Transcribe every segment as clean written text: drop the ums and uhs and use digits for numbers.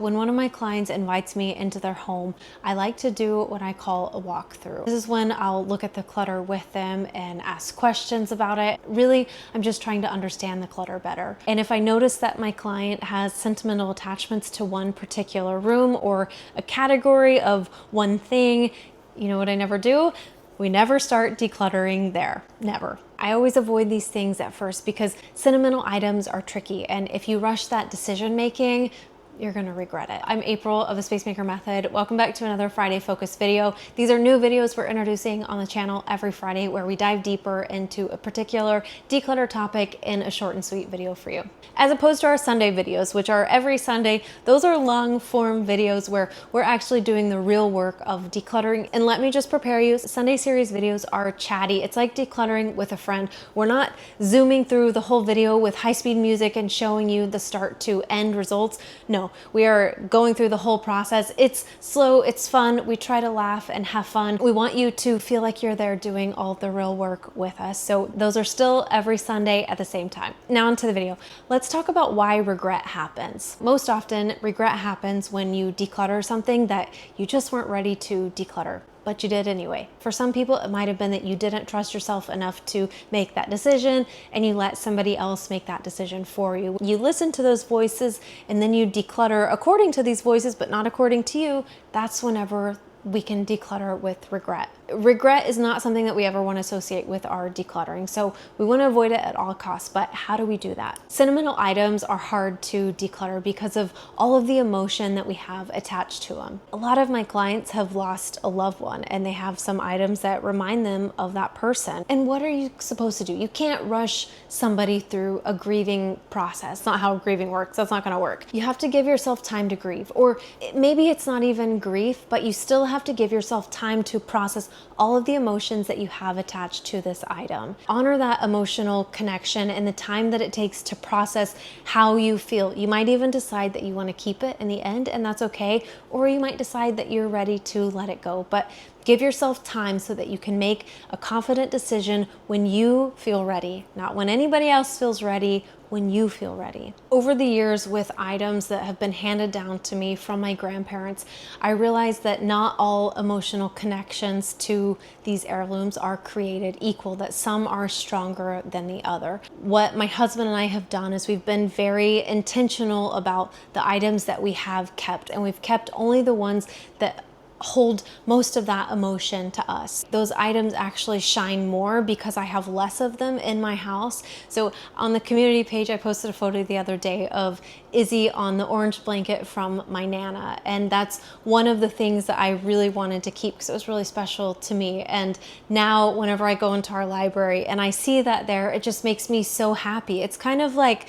When one of my clients invites me into their home, I like to do what I call a walkthrough. This is when I'll look at the clutter with them and ask questions about it. Really, I'm just trying to understand the clutter better. And if I notice that my client has sentimental attachments to one particular room or a category of one thing, you know what I never do? We never start decluttering there, never. I always avoid these things at first because sentimental items are tricky, and if you rush that decision making, you're gonna regret it. I'm April of the Space Maker Method. Welcome back to another Friday Focus video. These are new videos we're introducing on the channel every Friday where we dive deeper into a particular declutter topic in a short and sweet video for you. As opposed to our Sunday videos, which are every Sunday, those are long form videos where we're actually doing the real work of decluttering. And let me just prepare you, Sunday series videos are chatty. It's like decluttering with a friend. We're not zooming through the whole video with high-speed music and showing you the start to end results. No, we are going through the whole process. It's slow, it's fun. We try to laugh and have fun. We want you to feel like you're there doing all the real work with us. So those are still every Sunday at the same time. Now onto the video. Let's talk about why regret happens. Most often, regret happens when you declutter something that you just weren't ready to declutter, but you did anyway. For some people, it might have been that you didn't trust yourself enough to make that decision and you let somebody else make that decision for you. You listen to those voices and then you declutter according to these voices, but not according to you. That's whenever we can declutter with regret. Regret is not something that we ever want to associate with our decluttering, so we want to avoid it at all costs. But how do we do that? Sentimental items are hard to declutter because of all of the emotion that we have attached to them. A lot of my clients have lost a loved one and they have some items that remind them of that person. And what are you supposed to do? You can't rush somebody through a grieving process. It's not how grieving works. That's not going to work. You have to give yourself time to grieve, or maybe it's not even grief, but you still have to give yourself time to process all of the emotions that you have attached to this item. Honor that emotional connection and the time that it takes to process how you feel. You might even decide that you want to keep it in the end, and that's okay, or you might decide that you're ready to let it go. But give yourself time so that you can make a confident decision when you feel ready, not when anybody else feels ready, when you feel ready. Over the years, with items that have been handed down to me from my grandparents, I realized that not all emotional connections to these heirlooms are created equal, that some are stronger than the other. What my husband and I have done is we've been very intentional about the items that we have kept, and we've kept only the ones that hold most of that emotion to us. Those items actually shine more because I have less of them in my house. So on the community page, I posted a photo the other day of Izzy on the orange blanket from my Nana. And that's one of the things that I really wanted to keep because it was really special to me. And now whenever I go into our library and I see that there, it just makes me so happy. It's kind of like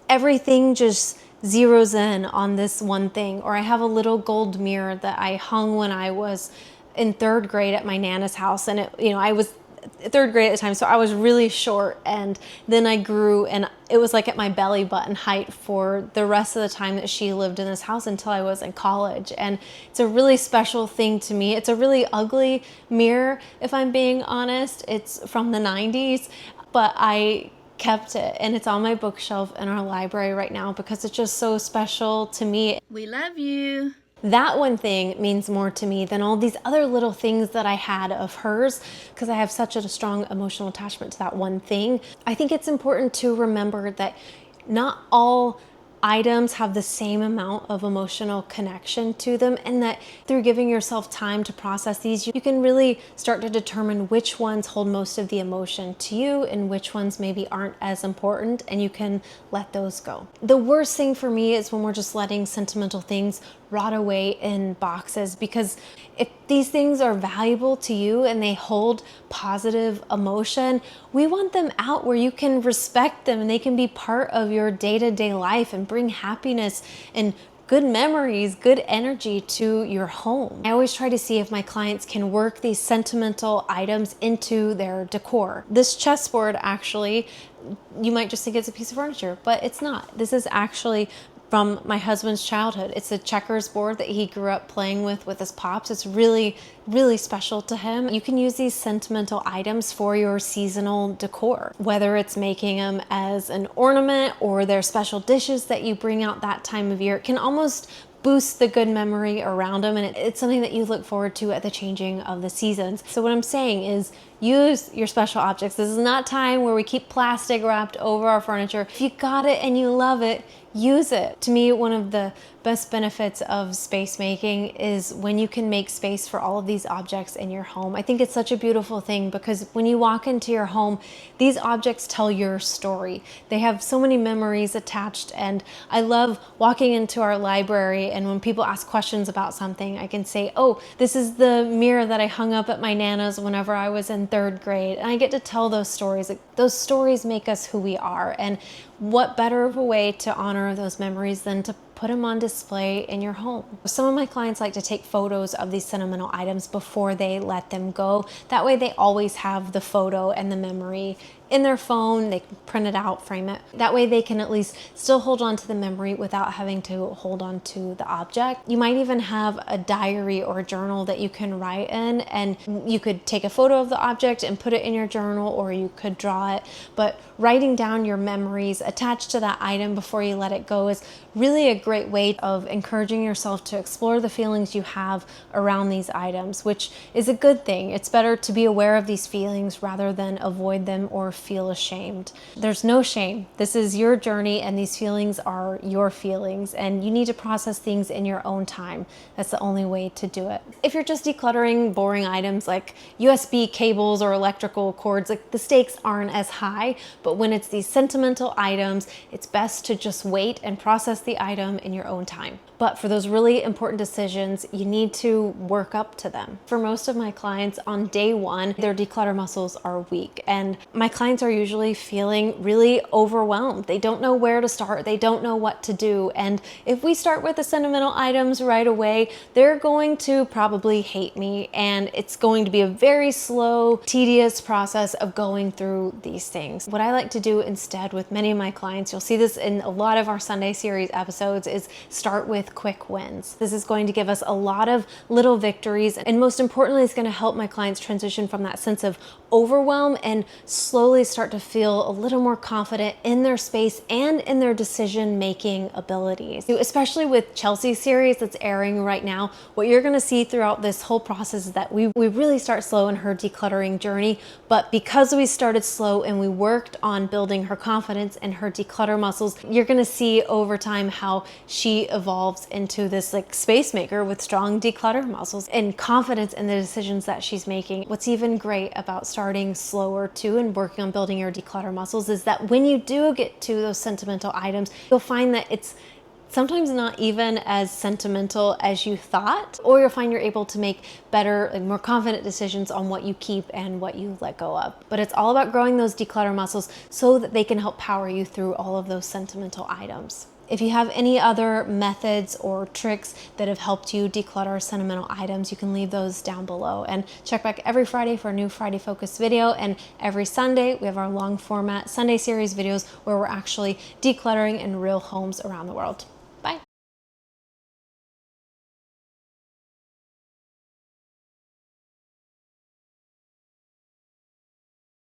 everything just zeroes in on this one thing. Or I have a little gold mirror that I hung when I was in third grade at my Nana's house, and it, you know, I was third grade at the time, so I was really short, and then I grew and it was like at my belly button height for the rest of the time that she lived in this house until I was in college. And it's a really special thing to me. It's a really ugly mirror, if I'm being honest. It's from the 90s, but I kept it, and it's on my bookshelf in our library right now because it's just so special to me. We love you. That one thing means more to me than all these other little things that I had of hers because I have such a strong emotional attachment to that one thing. I think it's important to remember that not all items have the same amount of emotional connection to them, and that through giving yourself time to process these, you can really start to determine which ones hold most of the emotion to you and which ones maybe aren't as important, and you can let those go. The worst thing for me is when we're just letting sentimental things rot away in boxes, because if these things are valuable to you and they hold positive emotion, we want them out where you can respect them and they can be part of your day-to-day life and bring happiness and good memories, good energy to your home. I always try to see if my clients can work these sentimental items into their decor. This chessboard, actually, you might just think it's a piece of furniture, but it's not. This is actually from my husband's childhood. It's a checkers board that he grew up playing with his pops. It's really, really special to him. You can use these sentimental items for your seasonal decor, whether it's making them as an ornament or they're special dishes that you bring out that time of year. It can almost boosts the good memory around them, and it's something that you look forward to at the changing of the seasons. So what I'm saying is use your special objects. This is not time where we keep plastic wrapped over our furniture. If you got it and you love it, use it. To me, one of the best benefits of space making is when you can make space for all of these objects in your home. I think it's such a beautiful thing because when you walk into your home, these objects tell your story. They have so many memories attached, and I love walking into our library, and when people ask questions about something, I can say, oh, this is the mirror that I hung up at my Nana's whenever I was in 3rd grade. And I get to tell those stories. Like, those stories make us who we are. And what better of a way to honor those memories than to put them on display in your home. Some of my clients like to take photos of these sentimental items before they let them go. That way they always have the photo and the memory in their phone. They can print it out, frame it. That way they can at least still hold on to the memory without having to hold on to the object. You might even have a diary or a journal that you can write in, and you could take a photo of the object and put it in your journal, or you could draw it. But writing down your memories attached to that item before you let it go is really a great way of encouraging yourself to explore the feelings you have around these items, which is a good thing. It's better to be aware of these feelings rather than avoid them or feel ashamed. There's no shame. This is your journey, and these feelings are your feelings, and you need to process things in your own time. That's the only way to do it. If you're just decluttering boring items like USB cables or electrical cords, like, the stakes aren't as high, but when it's these sentimental items, it's best to just wait and process the item in your own time. But for those really important decisions, you need to work up to them. For most of my clients, on day one, their declutter muscles are weak, and my clients are usually feeling really overwhelmed. They don't know where to start. They don't know what to do. And if we start with the sentimental items right away, they're going to probably hate me, and it's going to be a very slow, tedious process of going through these things. What I like to do instead with many of my clients, you'll see this in a lot of our Sunday series episodes, is start with quick wins. This is going to give us a lot of little victories, and most importantly, it's going to help my clients transition from that sense of overwhelm and slowly start to feel a little more confident in their space and in their decision-making abilities. Especially with Chelsea's series that's airing right now, what you're going to see throughout this whole process is that we really start slow in her decluttering journey, but because we started slow and we worked on building her confidence and her declutter muscles, you're going to see over time how she evolves into this like space maker with strong declutter muscles and confidence in the decisions that she's making. What's even great about starting slower too and working on building your declutter muscles is that when you do get to those sentimental items, you'll find that it's sometimes not even as sentimental as you thought, or you'll find you're able to make better and more confident decisions on what you keep and what you let go of. But it's all about growing those declutter muscles so that they can help power you through all of those sentimental items. If you have any other methods or tricks that have helped you declutter sentimental items, you can leave those down below. And check back every Friday for a new Friday Focus video. And every Sunday, we have our long format Sunday series videos where we're actually decluttering in real homes around the world.